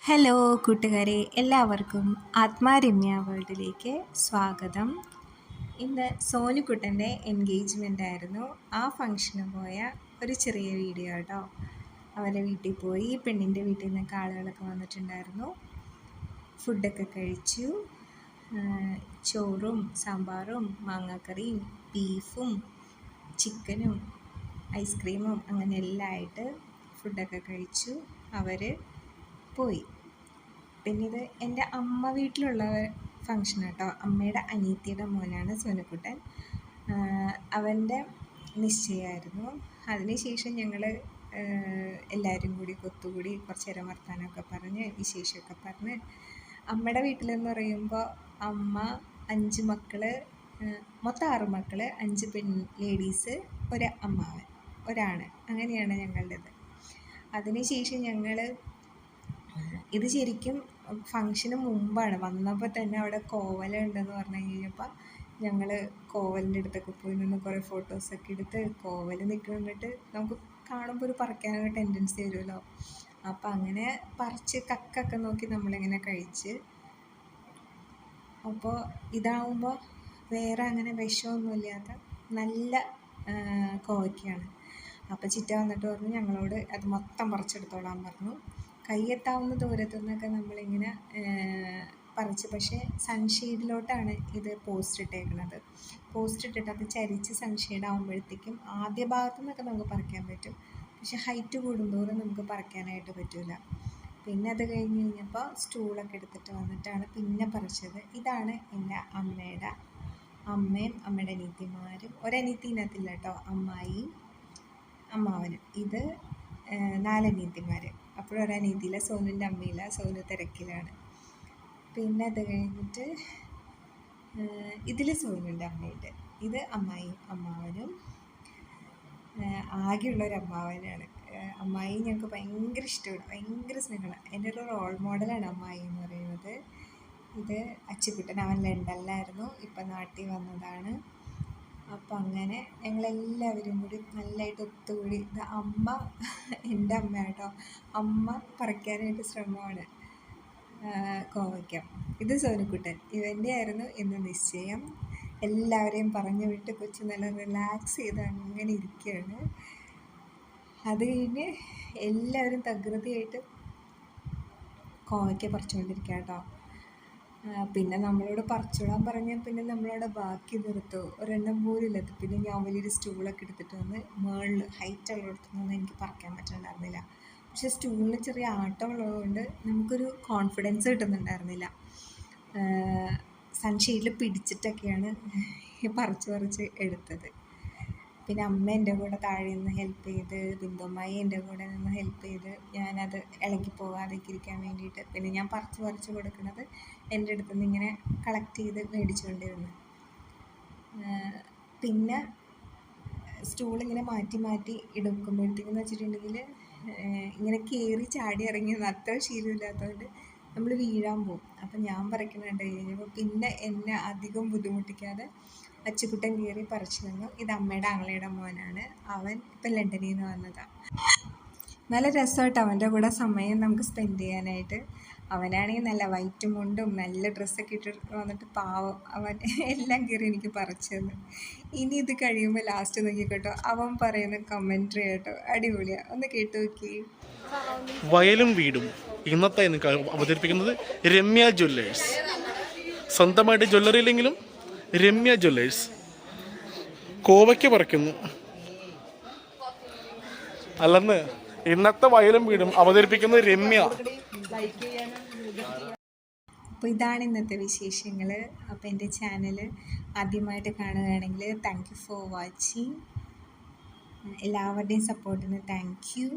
Hello കൂട്ടുകാരെ, എല്ലാവർക്കും ആത്മാരമ്യ വേൾഡിലേക്ക് സ്വാഗതം. ഇന്ന് സോനുക്കുട്ടൻ്റെ എൻഗേജ്മെൻ്റ് ആയിരുന്നു. ആ ഫംഗ്ഷന് പോയ ഒരു ചെറിയ വീഡിയോ കേട്ടോ. അവരുടെ വീട്ടിൽ പോയി, പെണ്ണിൻ്റെ വീട്ടിൽ നിന്നൊക്കെ ആളുകളൊക്കെ വന്നിട്ടുണ്ടായിരുന്നു. ഫുഡൊക്കെ കഴിച്ചു. ചോറും സാമ്പാറും മാങ്ങാക്കറിയും ബീഫും ചിക്കനും ഐസ്ക്രീമും അങ്ങനെ എല്ലാം ആയിട്ട് ഫുഡൊക്കെ കഴിച്ചു. അവർ പോയി. പിന്നെ ഇത് എൻ്റെ അമ്മ വീട്ടിലുള്ള ഫങ്ഷൻ കേട്ടോ. അമ്മയുടെ അനിയത്തിയുടെ മോനാണ് സോനുക്കുട്ടൻ. അവൻ്റെ നിശ്ചയമായിരുന്നു. അതിനുശേഷം ഞങ്ങൾ എല്ലാവരും കൂടി ഒത്തുകൂടി കുറച്ച് നേരം വർത്താനമൊക്കെ പറഞ്ഞ് വിശേഷമൊക്കെ പറഞ്ഞ്. അമ്മയുടെ വീട്ടിലെന്ന് പറയുമ്പോൾ അമ്മ 5 മക്കൾ, മൊത്തം 6 മക്കൾ, 5 ലേഡീസ്, ഒരു അമ്മാവൻ, ഒരാണ്. അങ്ങനെയാണ് ഞങ്ങളുടേത്. അതിനുശേഷം ഞങ്ങൾ ഇത് ശരിക്കും ഫങ്ഷന് മുമ്പാണ്. വന്നപ്പോൾ തന്നെ അവിടെ കോവല ഉണ്ടെന്ന് പറഞ്ഞു കഴിഞ്ഞപ്പോൾ ഞങ്ങൾ കോവലിൻ്റെ അടുത്തൊക്കെ പോയി നിന്ന് കുറേ ഫോട്ടോസൊക്കെ എടുത്ത്. കോവൽ നിൽക്കുന്നിട്ട് നമുക്ക് കാണുമ്പോൾ ഒരു പറിക്കാനൊക്കെ ടെൻഡൻസി വരുമല്ലോ. അപ്പം അങ്ങനെ പറിച്ച് കക്കൊക്കെ നോക്കി നമ്മളിങ്ങനെ കഴിച്ച്. അപ്പോൾ ഇതാവുമ്പോൾ വേറെ അങ്ങനെ വിഷമൊന്നുമില്ലാത്ത നല്ല കോവയ്ക്കാണ്. അപ്പോൾ ചിറ്റ വന്നിട്ട് പറഞ്ഞു ഞങ്ങളോട് അത് മൊത്തം പറിച്ചെടുത്തോളാൻ പറഞ്ഞു. കയ്യെത്താവുന്ന ദൂരത്തു നിന്നൊക്കെ നമ്മളിങ്ങനെ പറിച്ച്. പക്ഷേ സൺഷെയ്ഡിലോട്ടാണ് ഇത് പോസ്റ്റ് ഇട്ടേക്കുന്നത്. പോസ്റ്റ് ഇട്ടിട്ട് അത് ചരിച്ച് സൺഷെയ്ഡ് ആകുമ്പോഴത്തേക്കും ആദ്യ ഭാഗത്തു നിന്നൊക്കെ നമുക്ക് പറിക്കാൻ പറ്റും. പക്ഷെ ഹൈറ്റ് കൂടുന്തോറും നമുക്ക് പറിക്കാനായിട്ട് പറ്റില്ല. പിന്നെ അത് കഴിഞ്ഞ് കഴിഞ്ഞപ്പോൾ സ്റ്റൂളൊക്കെ എടുത്തിട്ട് വന്നിട്ടാണ് പിന്നെ പറിച്ചത്. ഇതാണ് എൻ്റെ അമ്മയുടെ അമ്മയും അമ്മയുടെ അനിയത്തിമാരും. ഒരനിയത്തിനകത്തില്ല കേട്ടോ, അമ്മായി അമ്മാവനും. ഇത് 4 അനിയത്തിമാർ. അപ്പോഴും ഒരനിയത്തിയില്ല, സോനുവിൻ്റെ അമ്മയില്ല, സോനു തിരക്കിലാണ്. പിന്നെ അത് കഴിഞ്ഞിട്ട് ഇതിൽ സോനുവിൻ്റെ അമ്മയുണ്ട്. ഇത് അമ്മായിയും അമ്മാവനും. ആകെയുള്ളൊരു അമ്മാവനാണ്. അമ്മായി ഞങ്ങൾക്ക് ഭയങ്കര ഇഷ്ടമാണ്, ഭയങ്കര സ്നേഹമാണ്. എൻ്റെ ഒരു റോൾ മോഡലാണ് അമ്മായി എന്ന് പറയുന്നത്. ഇത് അച്ചുക്കുട്ടൻ, അവൻ ലണ്ടനിലായിരുന്നു, ഇപ്പം നാട്ടിൽ വന്നതാണ്. അപ്പം അങ്ങനെ ഞങ്ങളെല്ലാവരും കൂടി നല്ലതായിട്ട് ഒത്തുകൂടി. ഇത് അമ്മ, എൻ്റെ അമ്മ കേട്ടോ. അമ്മ പറിക്കാനായിട്ട് ശ്രമമാണ് കോവയ്ക്ക. ഇത് സോനുക്കുട്ടൻ, ഇവൻ്റെ ആയിരുന്നു ഇന്ന് നിശ്ചയം. എല്ലാവരെയും പറഞ്ഞു വിട്ട് കൊച്ചു നല്ല റിലാക്സ് ചെയ്ത് അങ്ങനെ ഇരിക്കുകയാണ്. അത് കഴിഞ്ഞ് എല്ലാവരും തകൃതിയായിട്ട് കോവയ്ക്ക പറിച്ചുകൊണ്ടിരിക്കുക കേട്ടോ. പിന്നെ നമ്മളോട് പറിച്ചോളാൻ പറഞ്ഞാൽ പിന്നെ നമ്മളവിടെ ബാക്കി നിർത്തു ഒരെണ്ണം പോലില്ല. പിന്നെ ഞാൻ വലിയൊരു സ്റ്റൂളൊക്കെ എടുത്തിട്ട് വന്ന് മുകളിൽ ഹൈറ്റ് ഉള്ളിടത്തുനിന്ന് എനിക്ക് പറിക്കാൻ പറ്റുന്നുണ്ടായിരുന്നില്ല. പക്ഷേ സ്റ്റൂളിന് ചെറിയ ആട്ടം ഉള്ളതുകൊണ്ട് നമുക്കൊരു കോൺഫിഡൻസ് കിട്ടുന്നുണ്ടായിരുന്നില്ല. സൺഷെയ്ഡിൽ പിടിച്ചിട്ടൊക്കെയാണ് പറിച്ച് എടുത്തത്. പിന്നെ അമ്മ എൻ്റെ കൂടെ താഴെ നിന്ന് ഹെൽപ്പ് ചെയ്ത്, ബിന്ദുമായി എൻ്റെ കൂടെ നിന്ന് ഹെൽപ്പ് ചെയ്ത്. ഞാനത് ഇളകി പോകാതെയൊക്കെ ഇരിക്കാൻ വേണ്ടിയിട്ട്. പിന്നെ ഞാൻ പറിച്ച് കൊടുക്കുന്നത് എൻ്റെ അടുത്ത് നിന്ന് ഇങ്ങനെ കളക്ട് ചെയ്ത് മേടിച്ചുകൊണ്ടിരുന്നു. പിന്നെ സ്റ്റൂളിങ്ങനെ മാറ്റി എടുക്കുമ്പോഴത്തേക്കെന്ന് വെച്ചിട്ടുണ്ടെങ്കിൽ ഇങ്ങനെ കയറി ചാടി ഇറങ്ങി അത്ര ശീലമില്ലാത്തതുകൊണ്ട് നമ്മൾ വീഴാൻ പോകും. അപ്പം ഞാൻ പറിക്കുന്നുണ്ട് കഴിഞ്ഞപ്പോൾ പിന്നെ എന്നെ അധികം ബുദ്ധിമുട്ടിക്കാതെ അച്ചുക്കുട്ടൻ കയറി പറിച്ചു തന്നു. ഇത് അമ്മയുടെ ആങ്ങളയുടെ മോനാണ്. അവൻ ഇപ്പം ലണ്ടനിൽ നിന്ന് വന്നതാണ്. നല്ല രസമായിട്ട് അവൻ്റെ കൂടെ സമയം നമുക്ക് സ്പെൻഡ് ചെയ്യാനായിട്ട്. അവനാണെങ്കിൽ നല്ല വൈറ്റ് മുണ്ടും നല്ല ഡ്രസ്സൊക്കെ ഇട്ടിട്ട് വന്നിട്ട് പാവം അവൻ എല്ലാം കയറി എനിക്ക് പറിച്ചു തന്നു. ഇനി ഇത് കഴിയുമ്പോൾ ലാസ്റ്റ് നോക്കിക്കോട്ടോ അവൻ പറയുന്ന കമൻട്രി കേട്ടോ, അടിപൊളിയാണ്. ഒന്ന് കേട്ടു നോക്കി. വയലും വീടും ഇന്നത്തെ അവതരിപ്പിക്കുന്നത് രമ്യ ജ്വല്ലേഴ്സ്. സ്വന്തമായിട്ട് ജ്വല്ലറി ഇല്ലെങ്കിലും രമ്യ ജ്വല്ലേഴ്സ് കോവയ്ക്ക് പറിക്കുന്നു. അല്ലെന്ന് ഇന്നത്തെ വയലും വീടും അവതരിപ്പിക്കുന്നത് രമ്യ. അപ്പോൾ ഇതാണ് ഇന്നത്തെ വിശേഷങ്ങൾ. അപ്പോൾ എൻ്റെ ചാനൽ ആദ്യമായിട്ട് കാണുകയാണെങ്കിൽ താങ്ക് യു ഫോർ വാച്ചിങ്. എല്ലാവരുടെയും സപ്പോർട്ടിന് താങ്ക് യു.